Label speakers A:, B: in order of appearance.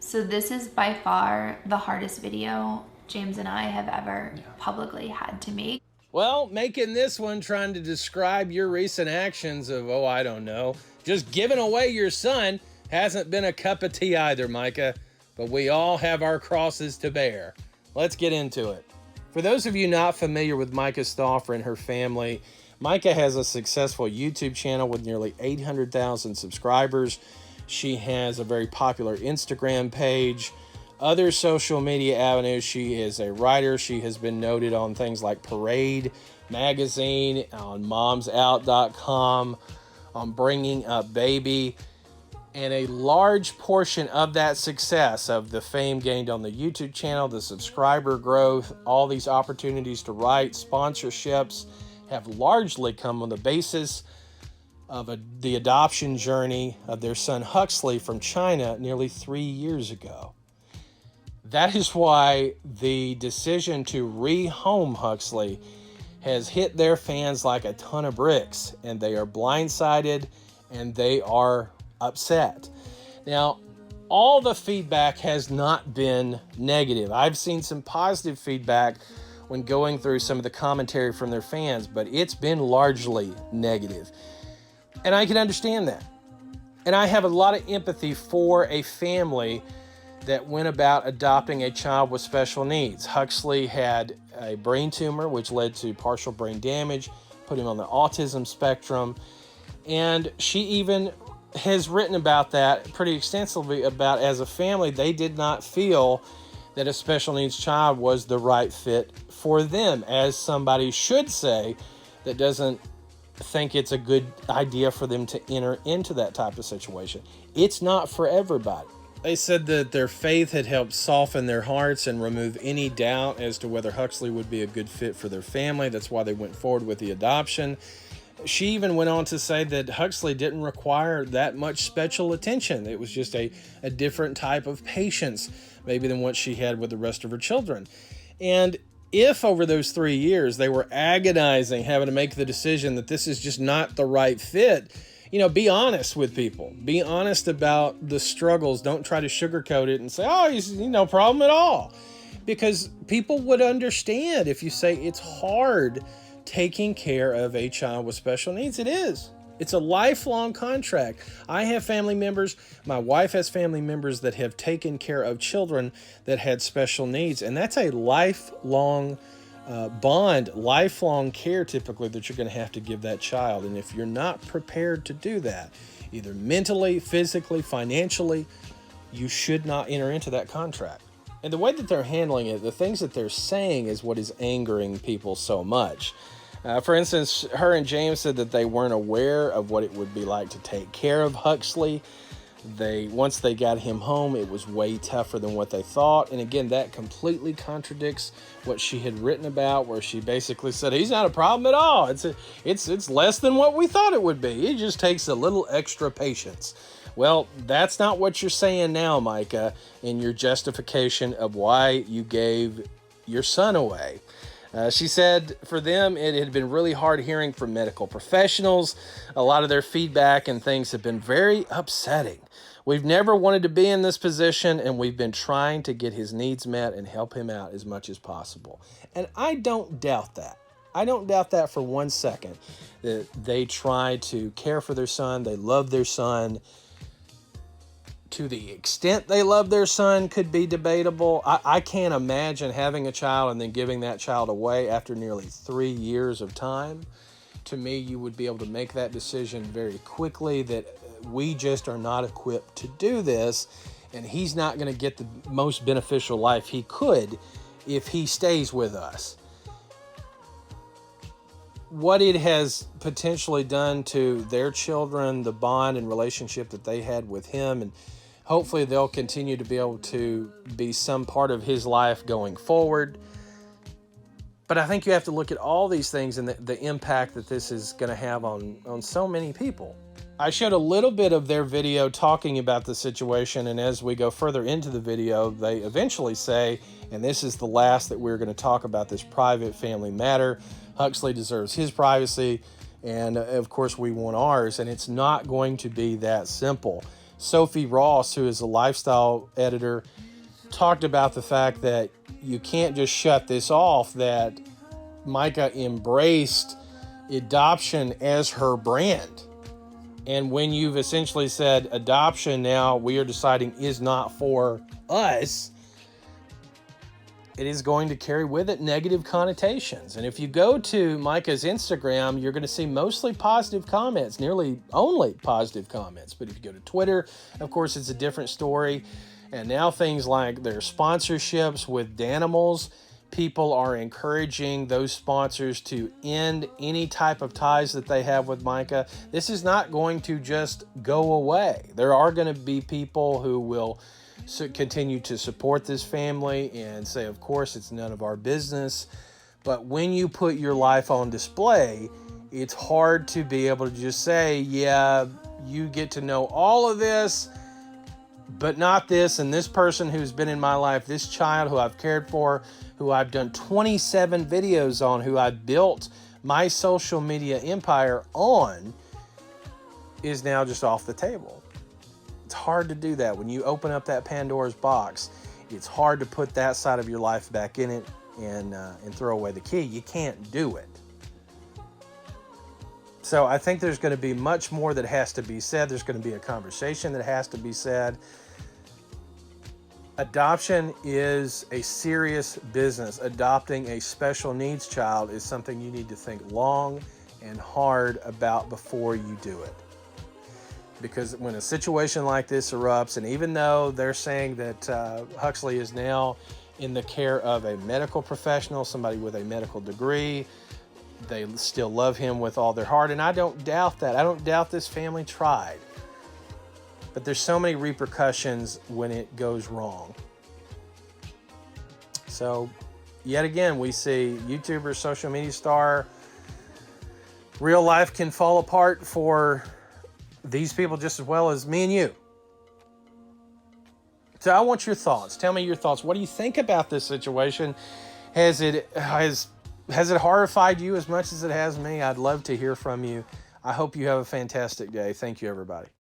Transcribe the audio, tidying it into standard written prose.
A: So this is by far the hardest video James and I have ever publicly had to make.
B: Well, making this one trying to describe your recent actions of, oh, I don't know, just giving away your son hasn't been a cup of tea either, Myka. But we all have our crosses to bear. Let's get into it. For those of you not familiar with Myka Stauffer and her family, Myka has a successful YouTube channel with nearly 800,000 subscribers. She has a very popular Instagram page. Other social media avenues, she is a writer. She has been noted on things like Parade Magazine, on momsout.com, on Bringing Up Baby. And a large portion of that success, of the fame gained on the YouTube channel, the subscriber growth, all these opportunities to write, sponsorships, have largely come on the basis of the adoption journey of their son Huxley from China nearly 3 years ago. That is why the decision to rehome Huxley has hit their fans like a ton of bricks, and they are blindsided and they are upset. Now, all the feedback has not been negative. I've seen some positive feedback when going through some of the commentary from their fans, but it's been largely negative. And I can understand that. And I have a lot of empathy for a family that went about adopting a child with special needs. Huxley had a brain tumor, which led to partial brain damage, put him on the autism spectrum. And she even has written about that pretty extensively, about as a family, they did not feel that a special needs child was the right fit for them, as somebody should say that doesn't think it's a good idea for them to enter into that type of situation. It's not for everybody. They said that their faith had helped soften their hearts and remove any doubt as to whether Huxley would be a good fit for their family. That's why they went forward with the adoption. She even went on to say that Huxley didn't require that much special attention. It was just a different type of patience, maybe, than what she had with the rest of her children. And if over those 3 years they were agonizing, having to make the decision that this is just not the right fit, be honest with people. Be honest about the struggles. Don't try to sugarcoat it and say, oh, no problem at all. Because people would understand if you say it's hard taking care of a child with special needs. It is. It's a lifelong contract. I have family members, my wife has family members that have taken care of children that had special needs, and that's a lifelong bond, lifelong care typically that you're going to have to give that child. And if you're not prepared to do that, either mentally, physically, financially, you should not enter into that contract. And the way that they're handling it, the things that they're saying is what is angering people so much. For instance, her and James said that they weren't aware of what it would be like to take care of Huxley. Once they got him home, it was way tougher than what they thought. And again, that completely contradicts what she had written about, where she basically said, he's not a problem at all. It's less than what we thought it would be. It just takes a little extra patience. Well, that's not what you're saying now, Myka, in your justification of why you gave your son away. She said for them, it had been really hard hearing from medical professionals. A lot of their feedback and things have been very upsetting. We've never wanted to be in this position, and we've been trying to get his needs met and help him out as much as possible. And I don't doubt that. I don't doubt that for 1 second, that they try to care for their son. They love their son. To the extent they love their son could be debatable. I can't imagine having a child and then giving that child away after nearly 3 years of time. To me, you would be able to make that decision very quickly that we just are not equipped to do this, and he's not going to get the most beneficial life he could if he stays with us. What it has potentially done to their children, the bond and relationship that they had with him, and hopefully they'll continue to be able to be some part of his life going forward. But I think you have to look at all these things and the impact that this is going to have on so many people. I showed a little bit of their video talking about the situation, and as we go further into the video, they eventually say, and this is the last that we're going to talk about this private family matter, Huxley deserves his privacy, and of course we want ours, and it's not going to be that simple. Sophie Ross, who is a lifestyle editor, talked about the fact that you can't just shut this off, that Myka embraced adoption as her brand. And when you've essentially said adoption now we are deciding is not for us, it is going to carry with it negative connotations. And if you go to Myka's Instagram, you're going to see mostly positive comments, nearly only positive comments. But if you go to Twitter, of course, it's a different story. And now things like their sponsorships with Danimals, people are encouraging those sponsors to end any type of ties that they have with Myka. This is not going to just go away. There are going to be people who will continue to support this family and say, of course, it's none of our business. But when you put your life on display, it's hard to be able to just say, yeah, you get to know all of this, but not this. And this person who's been in my life, this child who I've cared for, who I've done 27 videos on, who I built my social media empire on, is now just off the table. It's hard to do that. When you open up that Pandora's box, it's hard to put that side of your life back in it and throw away the key. You can't do it. So I think there's going to be much more that has to be said. There's going to be a conversation that has to be said. Adoption is a serious business. Adopting a special needs child is something you need to think long and hard about before you do it. Because when a situation like this erupts, and even though they're saying that Huxley is now in the care of a medical professional, somebody with a medical degree, they still love him with all their heart. And I don't doubt that. I don't doubt this family tried. But there's so many repercussions when it goes wrong. So, yet again, we see YouTuber, social media star, real life can fall apart for these people just as well as me and you. So I want your thoughts. Tell me your thoughts. What do you think about this situation? Has it horrified you as much as it has me? I'd love to hear from you. I hope you have a fantastic day. Thank you, everybody.